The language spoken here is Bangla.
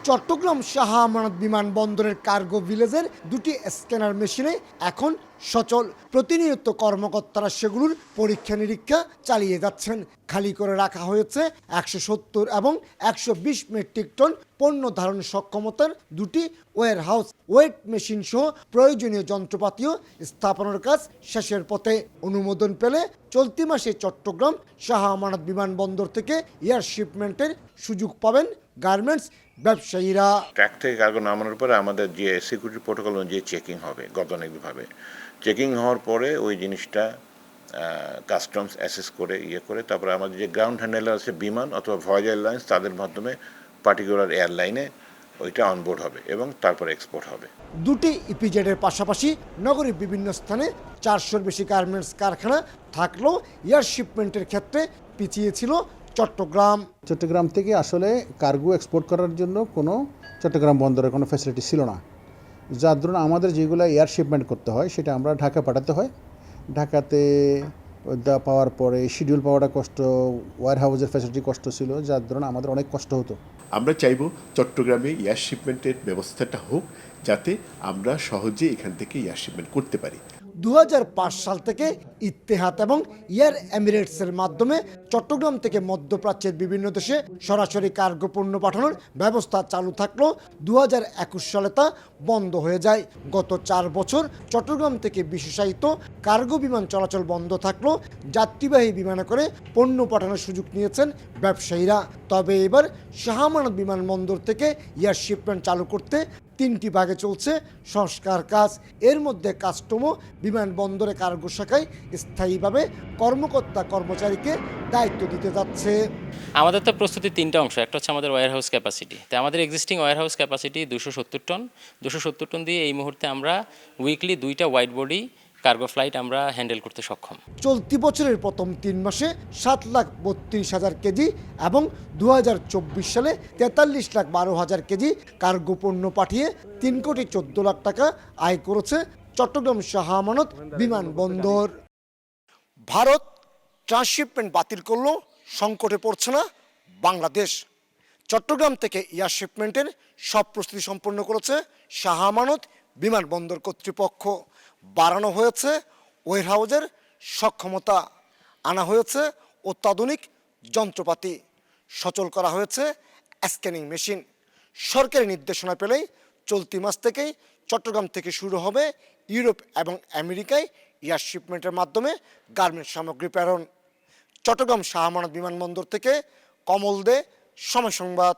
চট্টগ্রাম শাহ আমানত বিমানবন্দরের কার্গো ভিলেজের দুটি স্ক্যানার মেশিনে এখন সচল। প্রতিনিয়ত কর্মকর্তারা সেগুলোর পরীক্ষা নিরীক্ষা চালিয়ে যাচ্ছেন। খালি করে রাখা হয়েছে 170 এবং 120 মেট্রিক টন পণ্য ধারণ সক্ষমতার দুটি ওয়্যার হাউস। ওয়েট মেশিন সহ প্রয়োজনীয় যন্ত্রপাতিও স্থাপনের কাজ শেষের পথে। অনুমোদন পেলে চলতি মাসে চট্টগ্রাম শাহ আমানত বিমানবন্দর থেকে এয়ার শিপমেন্টের সুযোগ পাবেন গার্মেন্টস ব্যবসায়ীরা। ট্র্যাক থেকে কার্গো নামানোর পরে আমাদের যে সিকিউরিটি প্রোটোকল অনুযায়ী চেকিং হবে গতানুগতিকভাবে। চেকিং হওয়ার পরে ওই জিনিসটা কাস্টমস অ্যাসেস করে করে তারপরে আমাদের যে গ্রাউন্ড হ্যান্ডেলার আছে বিমান অথবা ভয়েজ এয়ারলাইন্স তাদের মাধ্যমে পার্টিকুলার এয়ারলাইনে ওইটা অনবোর্ড হবে এবং তারপরে এক্সপোর্ট হবে। দুটি ইপিজেডের পাশাপাশি নগরীর বিভিন্ন স্থানে 400-র বেশি গার্মেন্টস কারখানা থাকলেও এয়ার শিপমেন্টের ক্ষেত্রে পিছিয়ে ছিল চট্টগ্রাম থেকে আসলে কার্গো এক্সপোর্ট করার জন্য কোনো চট্টগ্রাম বন্দরের কোনো ফ্যাসিলিটি ছিল না, যার ধরুন আমাদের যেগুলো এয়ার শিপমেন্ট করতে হয় সেটা আমরা ঢাকা পাঠাতে হয়। ঢাকাতে পাওয়ার পরে শিডিউল পাওয়াটা কষ্ট, ওয়্যার হাউসের ফ্যাসিলিটি কষ্ট ছিল, যার ধরুন আমাদের অনেক কষ্ট হতো। আমরা চাইব চট্টগ্রামে এয়ার শিপমেন্টের ব্যবস্থাটা হোক, যাতে আমরা সহজে এখান থেকে এয়ার শিপমেন্ট করতে পারি। 2005 সাল থেকে ইত্তেহাদ এবং এয়ার এমিরেটসের মাধ্যমে চট্টগ্রাম থেকে মধ্যপ্রাচ্যের বিভিন্ন দেশে সরাসরি কার্গো পণ্য পাঠানোর ব্যবস্থা চালু থাকলেও 2021 সালে তা বন্ধ হয়ে যায়। গত 4 বছর চট্টগ্রাম থেকে বিশেষায়িত কার্গো বিমান চলাচল বন্ধ থাকলেও যাত্রীবাহী বিমানে করে পণ্য পাঠানোর সুযোগ নিয়েছেন ব্যবসায়ীরা। তবে এবার শাহ আমানত বিমানবন্দর থেকে এয়ার শিপমেন্ট চালু করতে 3টি ভাগে চলছে সংস্কার কাজ। এর মধ্যে কাস্টম ও বিমানবন্দরে কার্গো শাখায় স্থায়ীভাবে কর্মচারীকে দায়িত্ব দিতে যাচ্ছে। আমাদের তো প্রস্তুতি 3টা অংশ। একটা হচ্ছে আমাদের ওয়্যার হাউস ক্যাপাসিটি। তো আমাদের existing warehouse capacity 270 ton. 270 ton দিয়ে এই মুহূর্তে আমরা উইকলি 2টা ওয়াইড বডি কার্গো ফ্লাইট আমরা হ্যান্ডেল করতে সক্ষম। চলতি বছরের প্রথম 3 মাসে 7,32,000 কেজি এবং 2024 সালে 43,12,000 কেজি কার্গো পণ্য পাঠিয়ে 3,14 লাখ টাকা আয় করেছে চট্টগ্রাম শাহ আমানত বিমানবন্দর। ভারত ট্রান্সশিপমেন্ট বাতিল করলেও সংকটে পড়ছে না বাংলাদেশ। চট্টগ্রাম থেকে এয়ার শিপমেন্টের সব প্রস্তুতি সম্পন্ন করেছে শাহ আমানত বিমানবন্দর কর্তৃপক্ষ। বাড়ানো হয়েছে ওয়্যারহাউসের সক্ষমতা, আনা হয়েছে অত্যাধুনিক যন্ত্রপাতি, সচল করা হয়েছে স্ক্যানিং মেশিন। সরকারি নির্দেশনা পেলেই চলতি মাস থেকেই চট্টগ্রাম থেকে শুরু হবে ইউরোপ এবং আমেরিকায় এয়ার শিপমেন্টের মাধ্যমে গার্মেন্টস সামগ্রী প্রেরণ। চট্টগ্রাম শাহ আমানত বিমানবন্দর থেকে কমল দে, সময় সংবাদ।